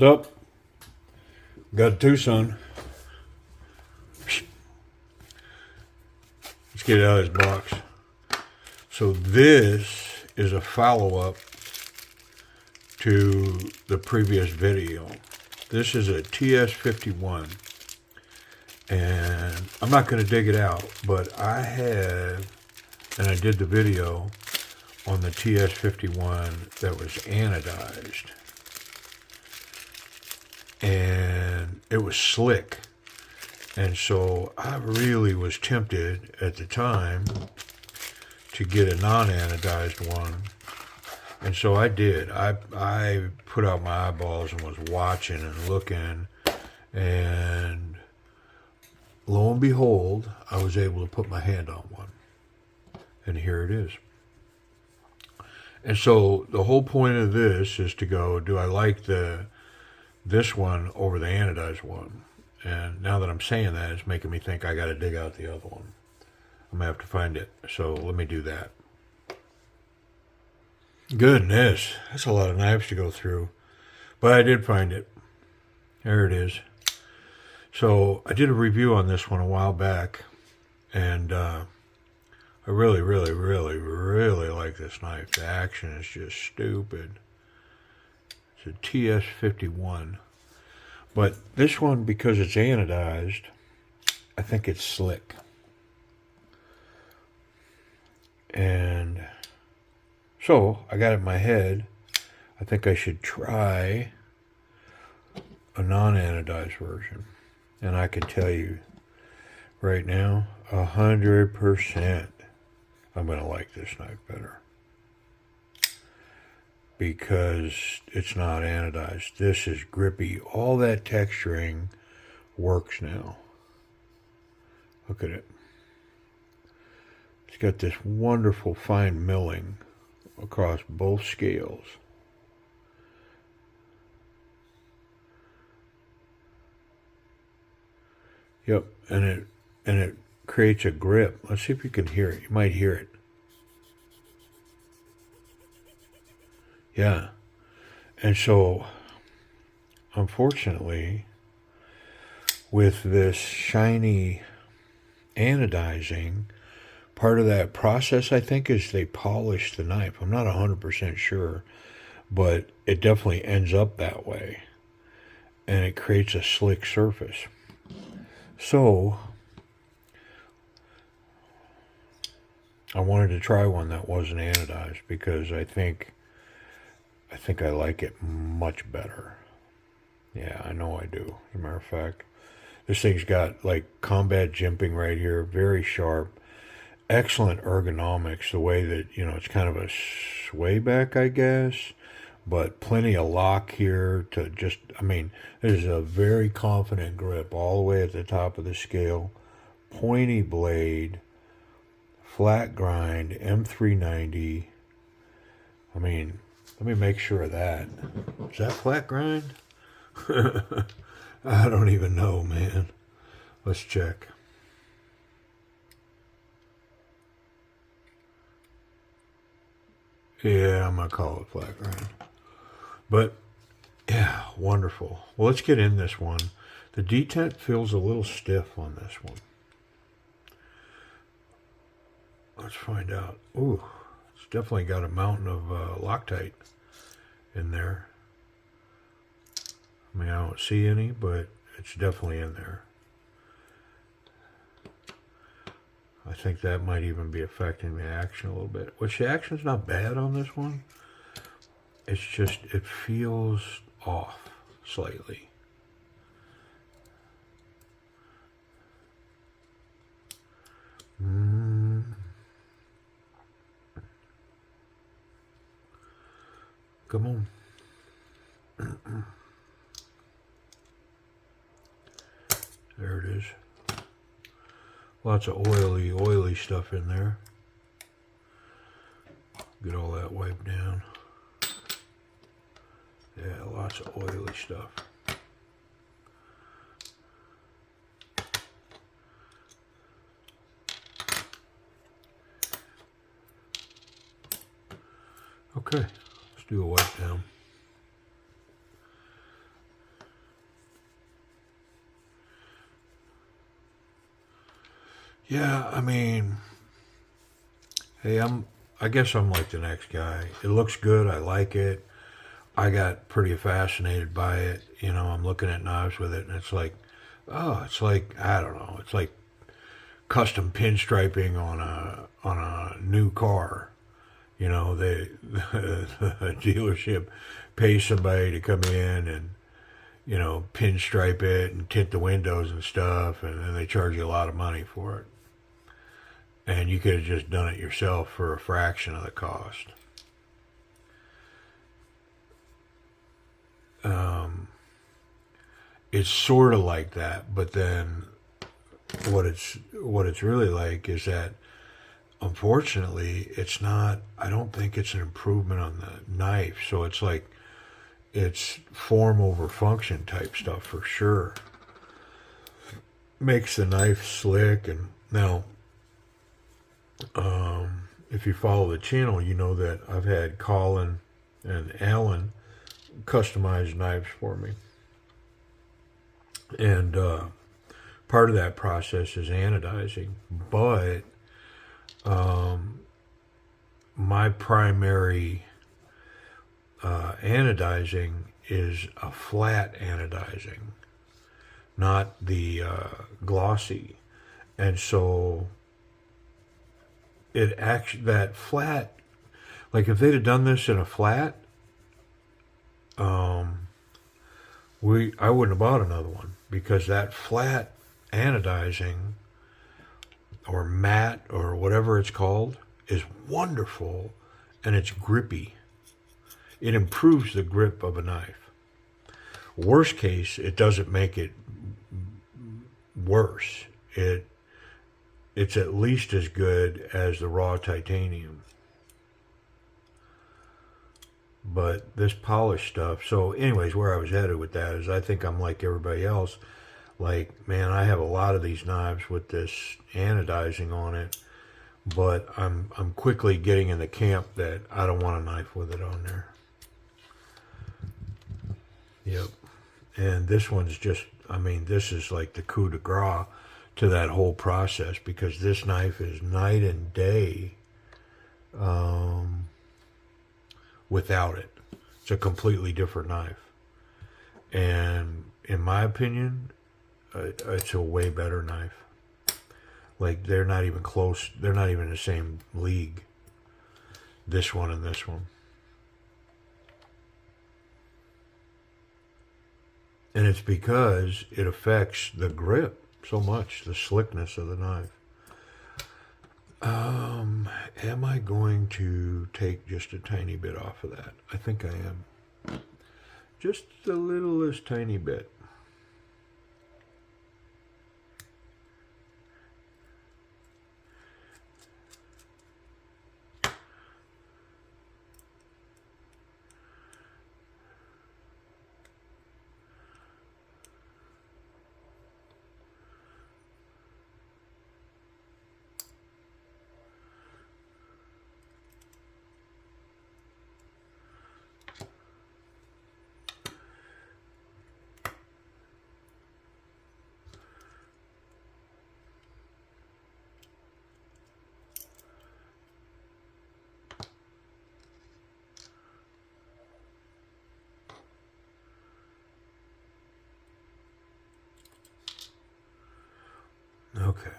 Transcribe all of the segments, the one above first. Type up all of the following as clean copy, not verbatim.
Up. Got TWOSUN. Let's get it out of this box. So this is a follow-up to the previous video. This is a TS51. And I'm not going to dig it out, but I have, and I did the video on the TS51 that was anodized. And it was slick. And so I really was tempted at the time to get a non-anodized one. And so I did. I put out my eyeballs and was watching and looking. And lo and behold, I was able to put my hand on one. And here it is. And so the whole point of this is to go, do I like this one over the anodized one? And now that I'm saying that, it's making me think I got to dig out the other one. I'm going to have to find it. So let me do that. Goodness, that's a lot of knives to go through. But I did find it. There it is. So I did a review on this one a while back. And I really like this knife. The action is just stupid. It's a TS51. But this one, because it's anodized, I think it's slick. And so I got it in my head, I think I should try a non-anodized version. And I can tell you right now, 100%, I'm going to like this knife better. Because it's not anodized. This is grippy. All that texturing works now. Look at it. It's got this wonderful fine milling across both scales. Yep, and it creates a grip. Let's see if you can hear it. You might hear it. Yeah. And so, unfortunately, with this shiny anodizing, part of that process, I think, is they polish the knife. I'm not 100% sure, but it definitely ends up that way. And it creates a slick surface. So, I wanted to try one that wasn't anodized because I think I like it much better. Yeah, I know I do. As a matter of fact, this thing's got like combat jimping right here, very sharp, excellent ergonomics, the way that, you know, it's kind of a sway back, I guess, but plenty of lock here to just, I mean, there's a very confident grip all the way at the top of the scale, pointy blade, flat grind, M390. I mean, let me make sure of that. Is that flat grind? I don't even know, man. Let's check. Yeah, I'm going to call it flat grind. But, yeah, wonderful. Well, let's get in this one. The detent feels a little stiff on this one. Let's find out. Ooh, it's definitely got a mountain of Loctite in there. I mean, I don't see any, but it's definitely in there. I think that might even be affecting the action a little bit. Which the action's not bad on this one. It's just, it feels off slightly. Come on. There it is. Lots of oily stuff in there. Get all that wiped down. Yeah, lots of oily stuff. Okay, let's do a wipe down. Yeah, I mean, hey, I guess I'm like the next guy. It looks good. I like it. I got pretty fascinated by it. You know, I'm looking at knives with it, and it's like, oh, it's like, I don't know, it's like custom pinstriping on a new car. You know, the dealership pays somebody to come in and, you know, pinstripe it and tint the windows and stuff, and then they charge you a lot of money for it. And you could have just done it yourself for a fraction of the cost. It's sort of like that, but then what it's really like is that, unfortunately, it's not. I don't think it's an improvement on the knife. So it's like it's form over function type stuff for sure. Makes the knife slick. And now, if you follow the channel, you know that I've had Colin and Alan customize knives for me, and part of that process is anodizing. But my primary anodizing is a flat anodizing, not the glossy. And so it actually, that flat, like if they'd have done this in a flat, I wouldn't have bought another one, because that flat anodizing or matte or whatever it's called is wonderful, and it's grippy. It improves the grip of a knife. Worst case, it doesn't make it worse. It's at least as good as the raw titanium. But this polished stuff. So anyways, where I was headed with that is, I think I'm like everybody else. Like, man, I have a lot of these knives with this anodizing on it, but I'm quickly getting in the camp that I don't want a knife with it on there. Yep. And this one's just, I mean, this is like the coup de grace to that whole process, because this knife is night and day without it. It's a completely different knife. And in my opinion, it's a way better knife. Like, they're not even close. They're not even in the same league. This one and this one. And it's because it affects the grip so much, the slickness of the knife. Am I going to take just a tiny bit off of that? I think I am. Just the littlest tiny bit. Okay.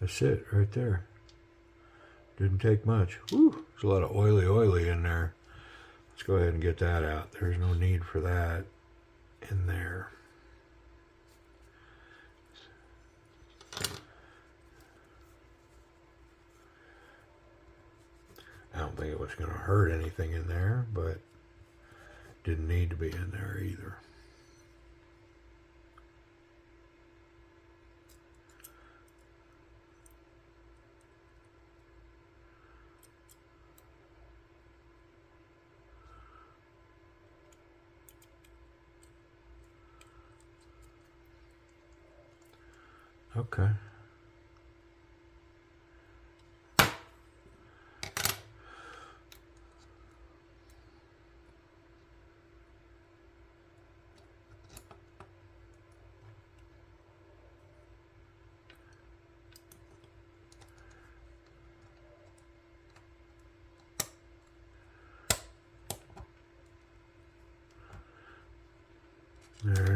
That's it right there. Didn't take much. Whew, there's a lot of oily in there. Let's go ahead and get that out. There's no need for that in there. I don't think it was going to hurt anything in there, but didn't need to be in there either. Okay.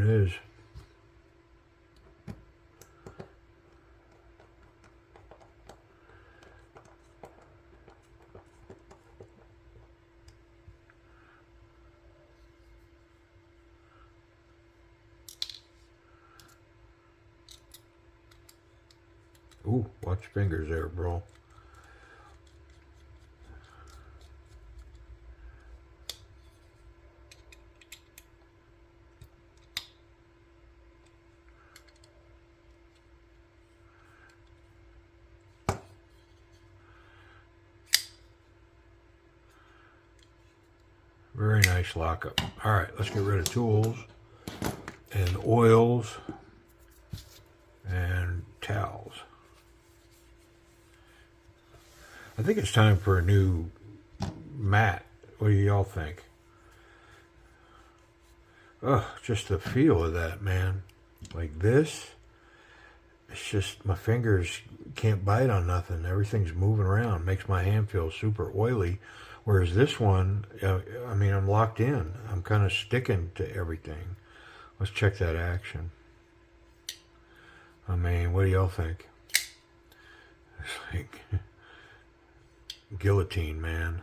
it is. Ooh, watch your fingers there, bro. Very nice lockup. All right, let's get rid of tools and oils and towels. I think it's time for a new mat. What do y'all think? Oh, just the feel of that, man. Like this, it's just my fingers can't bite on nothing. Everything's moving around. Makes my hand feel super oily. Whereas this one, I mean, I'm locked in. I'm kind of sticking to everything. Let's check that action. I mean, what do y'all think? It's like guillotine, man.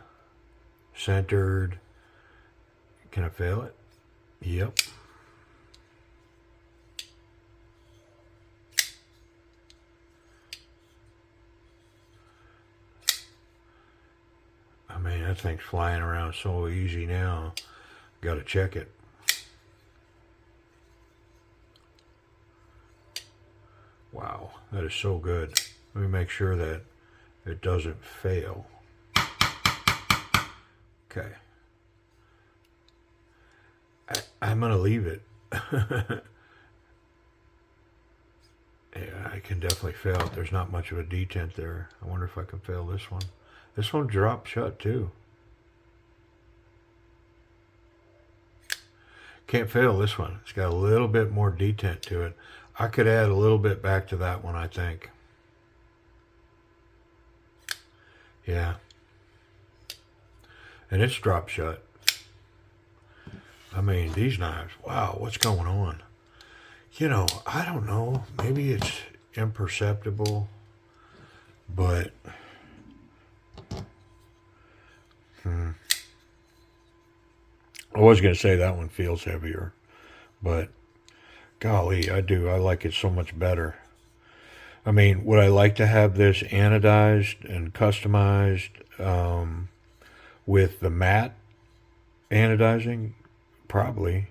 Centered. Can I feel it? Yep. I mean, that thing's flying around so easy now. Got to check it. Wow, that is so good. Let me make sure that it doesn't fail. Okay. I'm going to leave it. Yeah, I can definitely fail it. There's not much of a detent there. I wonder if I can fail this one. This one dropped shut too. Can't fail this one. It's got a little bit more detent to it. I could add a little bit back to that one, I think. Yeah. And it's dropped shut. I mean, these knives, wow, what's going on? You know, I don't know. Maybe it's imperceptible, but I was going to say that one feels heavier, but golly, I do. I like it so much better. I mean, would I like to have this anodized and customized with the matte anodizing? Probably.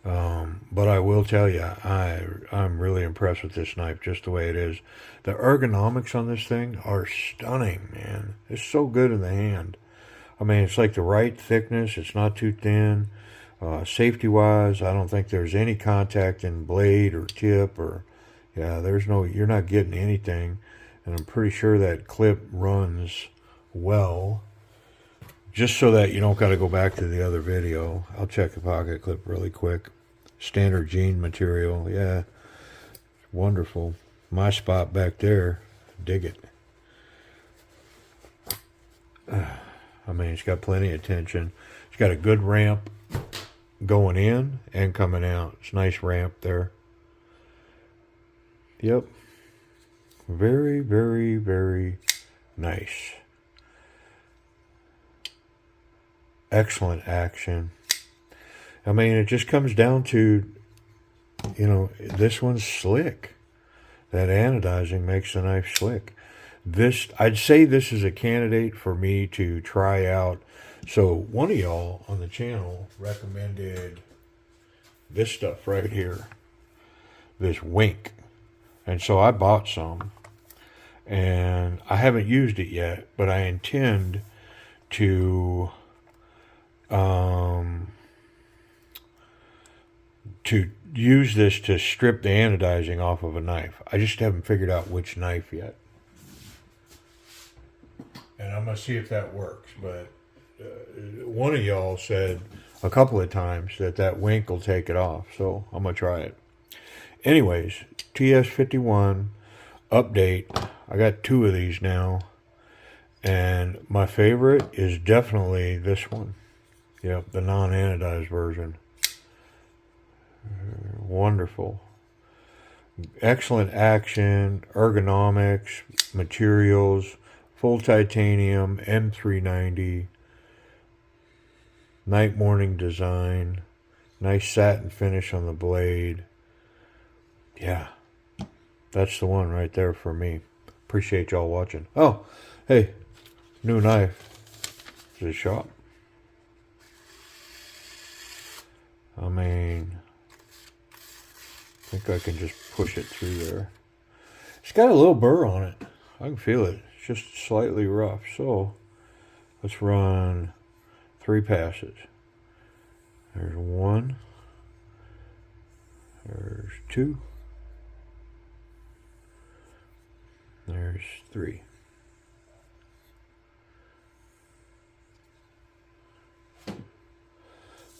But I will tell you, I'm really impressed with this knife just the way it is. The ergonomics on this thing are stunning, man. It's so good in the hand. I mean, it's like the right thickness. It's not too thin. Safety-wise, I don't think there's any contact in blade or tip or, yeah, there's no, you're not getting anything. And I'm pretty sure that clip runs well. Just so that you don't got to go back to the other video, I'll check the pocket clip really quick. Standard jean material, yeah, wonderful. My spot back there, dig it. I mean, it's got plenty of tension. It's got a good ramp going in and coming out. It's a nice ramp there. Yep. Very, very, very nice. Excellent action. I mean, it just comes down to, you know, this one's slick. That anodizing makes the knife slick. This, I'd say this is a candidate for me to try out. So one of y'all on the channel recommended this stuff right here. This Wink. And so I bought some. And I haven't used it yet, but I intend to use this to strip the anodizing off of a knife. I just haven't figured out which knife yet. And I'm going to see if that works. But one of y'all said a couple of times that Wink will take it off. So I'm going to try it. Anyways, TS51 update. I got 2 of these now. And my favorite is definitely this one. Yep, the non-anodized version. Wonderful. Excellent action, ergonomics, materials, full titanium, M390, night morning design, nice satin finish on the blade. Yeah, that's the one right there for me. Appreciate y'all watching. Oh, hey, new knife. Is it sharp? I mean, I think I can just push it through there. It's got a little burr on it. I can feel it. It's just slightly rough. So let's run 3 passes. There's 1. There's 2. There's 3.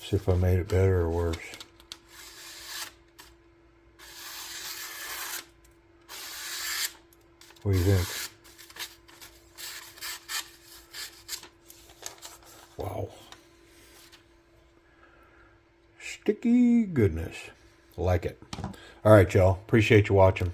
See if I made it better or worse. What do you think? Wow. Sticky goodness. Like it. All right, y'all. Appreciate you watching.